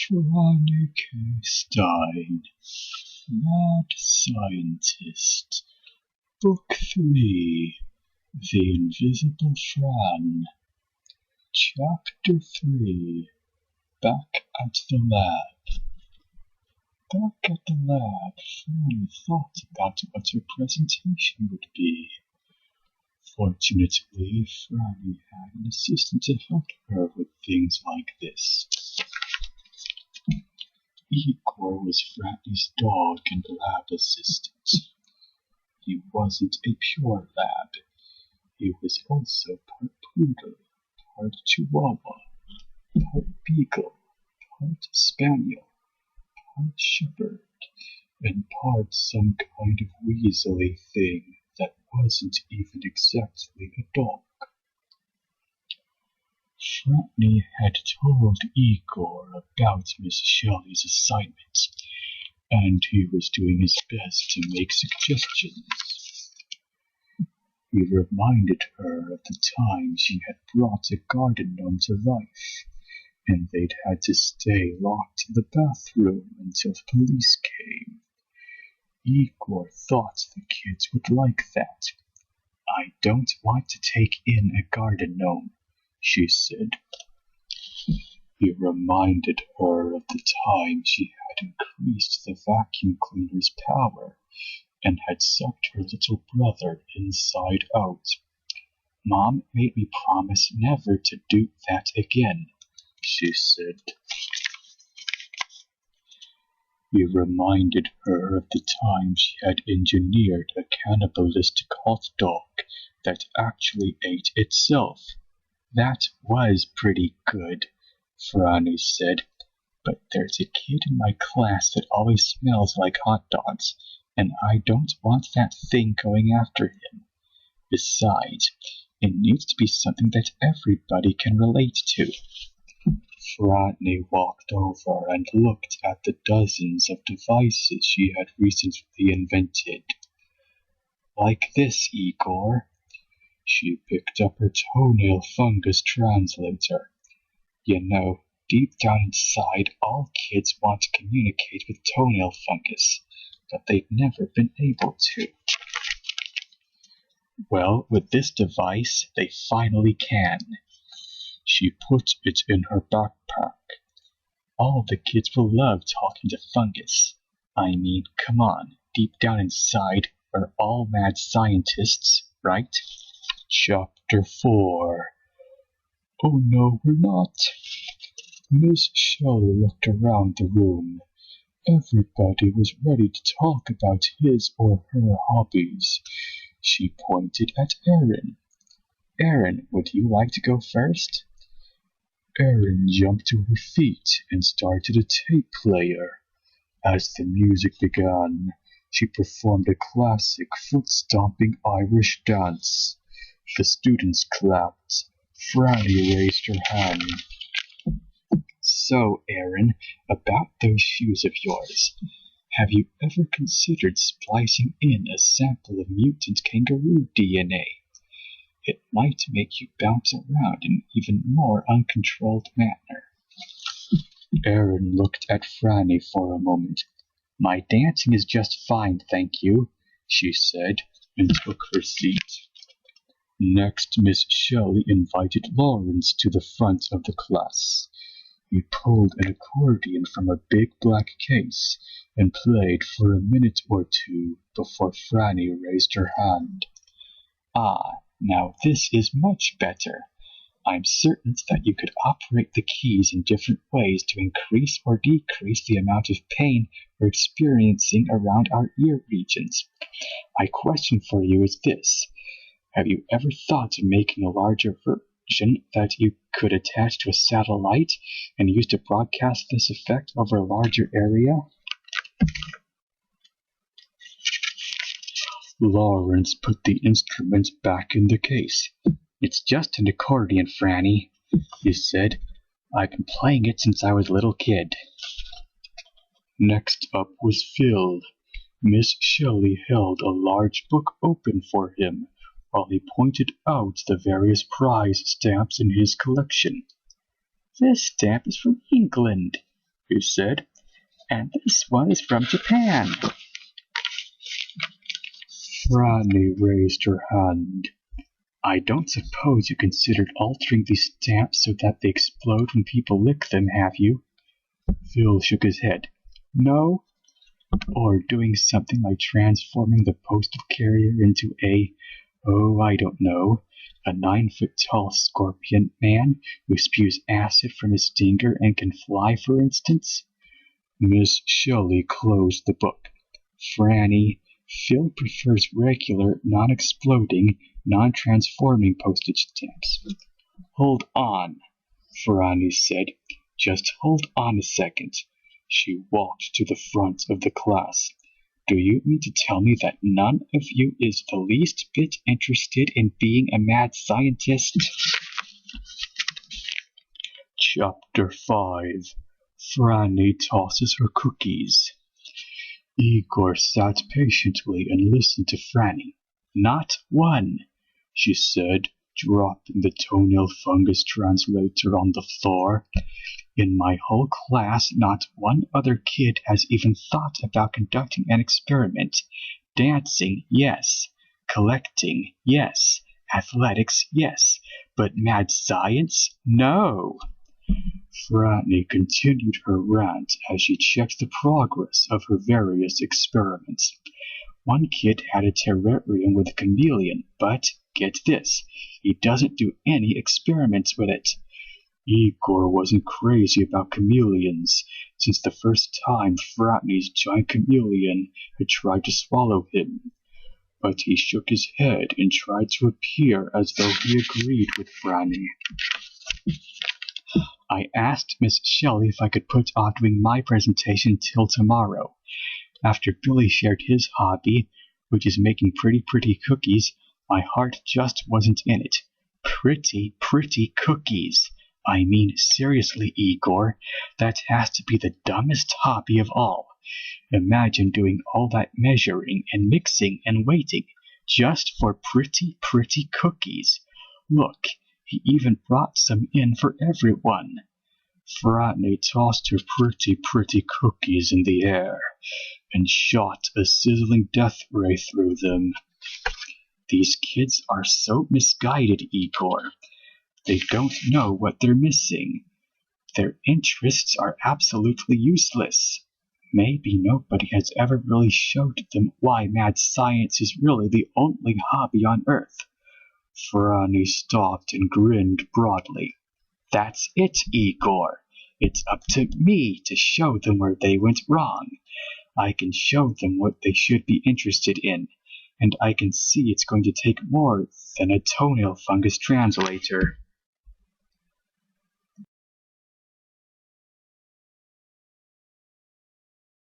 Franny K. Stein, Mad Scientist, Book 3, The Invisible Fran, Chapter 3, Back at the Lab. Back at the lab, Franny thought about what her presentation would be. Fortunately, Franny had an assistant to help her with things like this. Igor was Franny's dog and lab assistant. He wasn't a pure lab. He was also part poodle, part chihuahua, part beagle, part spaniel, part shepherd, and part some kind of weaselly thing that wasn't even exactly a dog. Franny had told Igor about Miss Shelley's assignment, and he was doing his best to make suggestions. He reminded her of the time she had brought a garden gnome to life, and they'd had to stay locked in the bathroom until the police came. Igor thought the kids would like that. "I don't want to take in a garden gnome," she said. He reminded her of the time she had increased the vacuum cleaner's power and had sucked her little brother inside out. "Mom made me promise never to do that again," she said. He reminded her of the time she had engineered a cannibalistic hot dog that actually ate itself. "That was pretty good," Franny said, "but there's a kid in my class that always smells like hot dogs, and I don't want that thing going after him. Besides, it needs to be something that everybody can relate to." Franny walked over and looked at the dozens of devices she had recently invented. "Like this, Igor." She picked up her toenail fungus translator. "You know, deep down inside, all kids want to communicate with toenail fungus, but they've never been able to. Well, with this device, they finally can." She put it in her backpack. "All the kids will love talking to fungus. I mean, come on, deep down inside, we're all mad scientists, right?" Chapter 4. "Oh no, we're not." Miss Shelley looked around the room. Everybody was ready to talk about his or her hobbies. She pointed at Erin. "Erin, would you like to go first?" Erin jumped to her feet and started a tape player. As the music began, she performed a classic foot-stomping Irish dance. The students clapped. Franny raised her hand. "So, Erin, about those shoes of yours. Have you ever considered splicing in a sample of mutant kangaroo DNA? It might make you bounce around in an even more uncontrolled manner." Erin looked at Franny for a moment. "My dancing is just fine, thank you," she said, and took her seat. Next, Miss Shelley invited Lawrence to the front of the class. He pulled an accordion from a big black case and played for a minute or two before Franny raised her hand. "Ah, now this is much better. I'm certain that you could operate the keys in different ways to increase or decrease the amount of pain we're experiencing around our ear regions. My question for you is this. Have you ever thought of making a larger version that you could attach to a satellite and use to broadcast this effect over a larger area?" Lawrence put the instrument back in the case. "It's just an accordion, Franny," he said. "I've been playing it since I was a little kid." Next up was Phil. Miss Shelley held a large book open for him while he pointed out the various prize stamps in his collection. "This stamp is from England. he said. And this one is from Japan. Franny raised her hand. I don't suppose you considered altering these stamps so that they explode when people lick them, have you? Phil shook his head. No? Or doing something like transforming the postal carrier into I don't know, a 9-foot-tall scorpion man who spews acid from his stinger and can fly, for instance? Miss Shelley closed the book. Franny, Phil prefers regular, non-exploding, non-transforming postage stamps. Hold on, Franny said. Just hold on a second. She walked to the front of the class. Do you mean to tell me that none of you is the least bit interested in being a mad scientist? Chapter 5. Franny tosses her cookies. Igor sat patiently and listened to Franny. Not one, she said, dropping the toenail fungus translator on the floor. In my whole class, not one other kid has even thought about conducting an experiment. Dancing, yes. Collecting, yes. Athletics, yes. But mad science, no. Franny continued her rant as she checked the progress of her various experiments. One kid had a terrarium with a chameleon, but, get this, he doesn't do any experiments with it. Igor wasn't crazy about chameleons since the first time Franny's giant chameleon had tried to swallow him. But he shook his head and tried to appear as though he agreed with Franny. I asked Miss Shelley if I could put off doing my presentation till tomorrow. After Billy shared his hobby, which is making pretty cookies, my heart just wasn't in it. Pretty cookies. I mean, seriously, Igor, that has to be the dumbest hobby of all. Imagine doing all that measuring and mixing and waiting just for pretty cookies. Look, he even brought some in for everyone. Franny tossed her pretty cookies in the air and shot a sizzling death ray through them. These kids are so misguided, Igor. They don't know what they're missing. Their interests are absolutely useless. Maybe nobody has ever really showed them why mad science is really the only hobby on Earth. Franny stopped and grinned broadly. That's it, Igor. It's up to me to show them where they went wrong. I can show them what they should be interested in, and I can see it's going to take more than a toenail fungus translator.